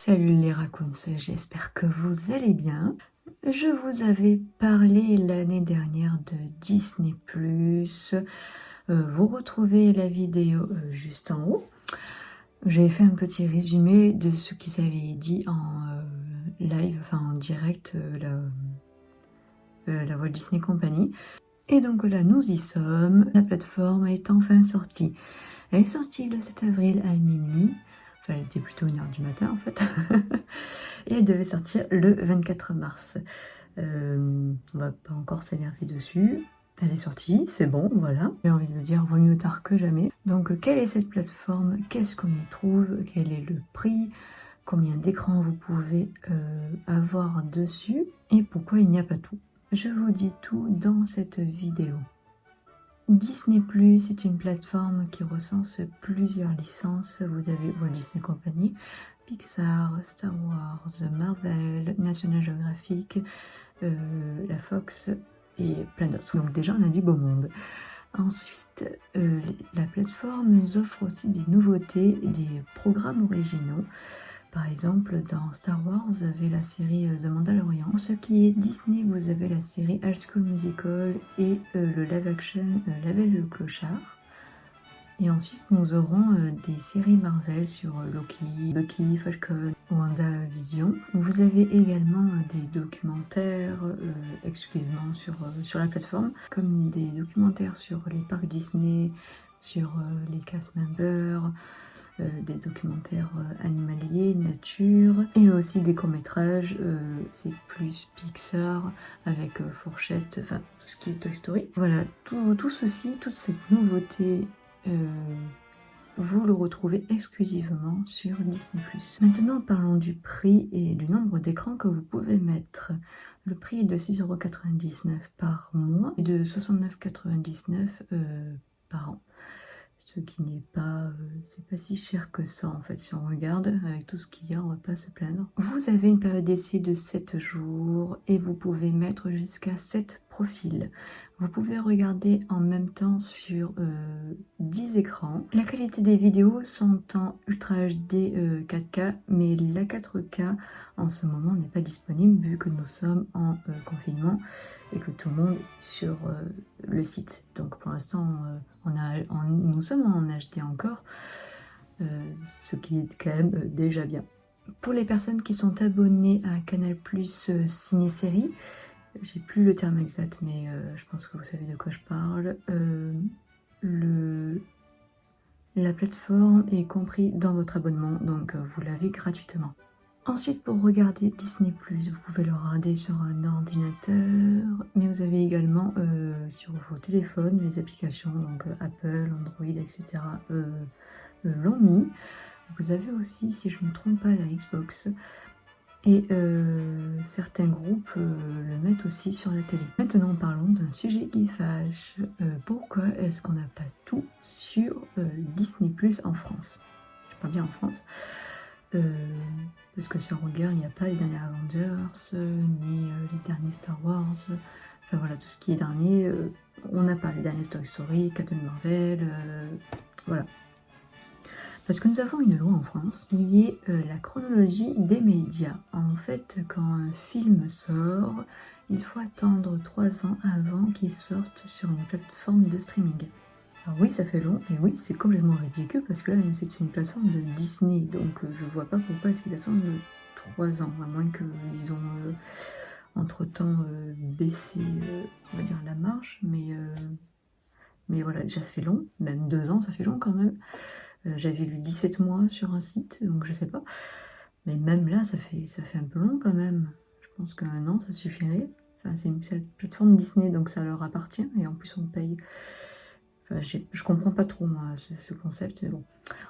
Salut les raccoons, j'espère que vous allez bien. Je vous avais parlé l'année dernière de Disney+. Vous retrouvez la vidéo juste en haut. J'ai fait un petit résumé de ce qu'ils avaient dit en live, enfin en direct, la Walt Disney Company. Et donc là, nous y sommes. La plateforme est enfin sortie. Elle est sortie le 7 avril à minuit. Enfin, elle était plutôt 1h du matin en fait. Et elle devait sortir le 24 mars. On va pas encore s'énerver dessus. Elle est sortie, c'est bon, voilà. J'ai envie de dire, vaut mieux tard que jamais. Donc, quelle est cette plateforme? Qu'est-ce qu'on y trouve? Quel est le prix? Combien d'écrans vous pouvez avoir dessus? Et pourquoi il n'y a pas tout? Je vous dis tout dans cette vidéo. Disney+, est une plateforme qui recense plusieurs licences. Vous avez Walt Disney Company, Pixar, Star Wars, Marvel, National Geographic, la Fox et plein d'autres. Donc déjà, on a du beau monde. Ensuite, la plateforme nous offre aussi des nouveautés, des programmes originaux. Par exemple, dans Star Wars, vous avez la série The Mandalorian. Pour ce qui est Disney, vous avez la série High School Musical et le live-action La Belle et le Clochard. Et ensuite, nous aurons des séries Marvel sur Loki, Bucky, Falcon, WandaVision. Vous avez également des documentaires exclusivement sur la plateforme, comme des documentaires sur les parcs Disney, sur les cast members, des documentaires animaliers, nature, et aussi des courts-métrages, c'est plus Pixar, avec Fourchette, enfin tout ce qui est Toy Story. Voilà, tout ceci, toute cette nouveauté, vous le retrouvez exclusivement sur Disney+. Maintenant, parlons du prix et du nombre d'écrans que vous pouvez mettre. Le prix est de 6,99 € par mois et de 69,99 € par an. Ce qui n'est pas, c'est pas si cher que ça en fait, si on regarde avec tout ce qu'il y a, on va pas se plaindre. Vous avez une période d'essai de 7 jours et vous pouvez mettre jusqu'à 7 profils. Vous pouvez regarder en même temps sur 10 écrans. La qualité des vidéos sont en Ultra HD 4K, mais la 4K en ce moment n'est pas disponible vu que nous sommes en confinement et que tout le monde est sur le site. Donc pour l'instant, nous sommes en HD encore, ce qui est quand même déjà bien. Pour les personnes qui sont abonnées à Canal+ Ciné-Série, j'ai plus le terme exact, mais je pense que vous savez de quoi je parle. La plateforme est comprise dans votre abonnement, donc vous l'avez gratuitement. Ensuite, pour regarder Disney+, vous pouvez le regarder sur un ordinateur, mais vous avez également sur vos téléphones les applications, donc Apple, Android, etc. L'ont mis. Vous avez aussi, si je ne me trompe pas, la Xbox. Et certains groupes le mettent aussi sur la télé. Maintenant, parlons d'un sujet qui fâche. Pourquoi est-ce qu'on n'a pas tout sur Disney+ en France? Je parle bien en France. Parce que si on regarde, il n'y a pas les derniers Avengers, ni les derniers Star Wars. Enfin voilà, tout ce qui est dernier, on n'a pas les derniers Toy Story, Captain Marvel, voilà. Parce que nous avons une loi en France qui est la chronologie des médias. En fait, quand un film sort, il faut attendre 3 ans avant qu'il sorte sur une plateforme de streaming. Alors oui, ça fait long, et oui, c'est complètement ridicule, parce que là, c'est une plateforme de Disney, donc je vois pas pourquoi est-ce qu'ils attendent 3 ans, à moins qu'ils ont entre-temps baissé, on va dire, la marge, mais voilà, déjà ça fait long, même 2 ans, ça fait long quand même. J'avais lu 17 mois sur un site, donc je sais pas. Mais même là, ça fait un peu long quand même. Je pense qu'un an, ça suffirait. Enfin, c'est une plateforme Disney, donc ça leur appartient, et en plus on paye. Enfin, je comprends pas trop, moi, ce concept. Mais bon, de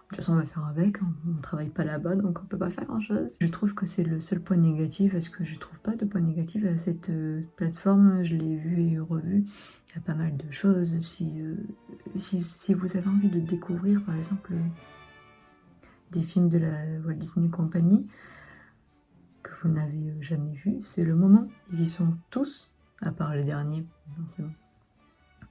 toute façon, on va faire avec. On travaille pas là-bas, donc on peut pas faire grand-chose. Je trouve que c'est le seul point négatif, parce que je trouve pas de point négatif à cette plateforme. Je l'ai vue et revue. Il y a pas mal de choses. Si vous avez envie de découvrir, par exemple, des films de la Walt Disney Company que vous n'avez jamais vus, c'est le moment. Ils y sont tous, à part le dernier. C'est bon.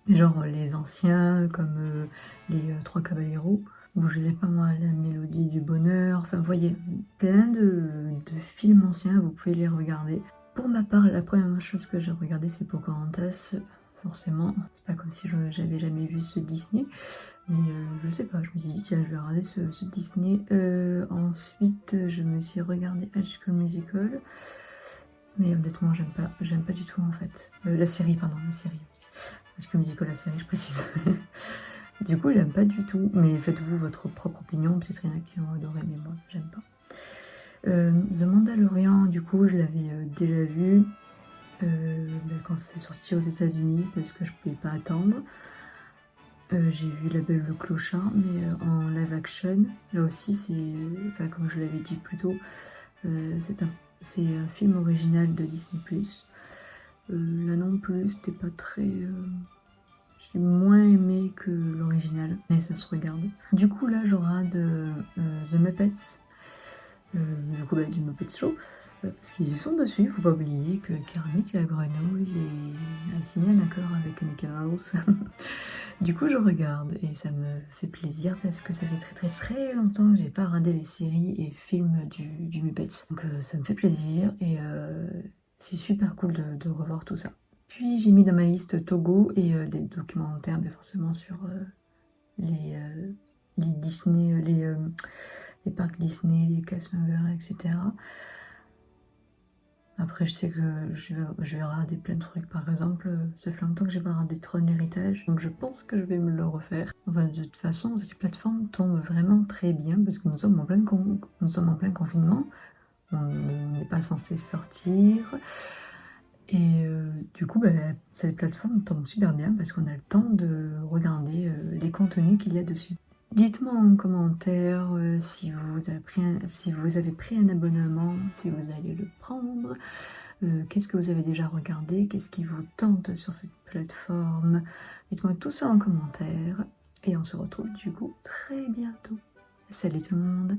Genre les anciens, comme les Trois Caballeros. ou je sais pas moi, La Mélodie du Bonheur, enfin vous voyez, plein de films anciens, vous pouvez les regarder. Pour ma part, la première chose que j'ai regardé c'est Pocahontas, forcément, c'est pas comme si j'avais jamais vu ce Disney, mais je sais pas, je me suis dit tiens je vais regarder ce Disney. Ensuite je me suis regardé High School Musical, mais honnêtement j'aime pas du tout en fait. La série, High School Musical, la série je précise. Du coup j'aime pas du tout, mais faites-vous votre propre opinion, peut-être il y en a qui ont adoré mais moi j'aime pas. The Mandalorian, du coup je l'avais déjà vu quand c'est sorti aux États-Unis parce que je pouvais pas attendre. J'ai vu La Belle le Clochard, mais en live action. Là aussi, c'est, comme je l'avais dit plus tôt, c'est un film original de Disney+. Là non plus, c'était pas très... j'ai moins aimé que l'original, mais ça se regarde. Du coup, là, j'aurai The Muppets, du coup, du Muppet Show, parce qu'ils y sont dessus. Faut pas oublier que Kermit la grenouille a signé un accord avec Mickey Mouse. Du coup, je regarde et ça me fait plaisir parce que ça fait très longtemps que j'ai pas regardé les séries et films du Muppets. Donc ça me fait plaisir et c'est super cool de revoir tout ça. Puis j'ai mis dans ma liste Togo et des documentaires, mais forcément sur les Disney, les parcs Disney, les Castle, etc. Après, je sais que je vais regarder plein de trucs. Par exemple, ça fait longtemps que j'ai pas regardé Tron l'héritage, donc je pense que je vais me le refaire. Enfin, de toute façon, cette plateforme tombe vraiment très bien parce que nous sommes en plein confinement. On n'est pas censé sortir. Et du coup, cette plateforme tombe super bien parce qu'on a le temps de regarder les contenus qu'il y a dessus. Dites-moi en commentaire si vous avez pris un abonnement, si vous allez le prendre, qu'est-ce que vous avez déjà regardé, qu'est-ce qui vous tente sur cette plateforme. Dites-moi tout ça en commentaire et on se retrouve du coup très bientôt. Salut tout le monde!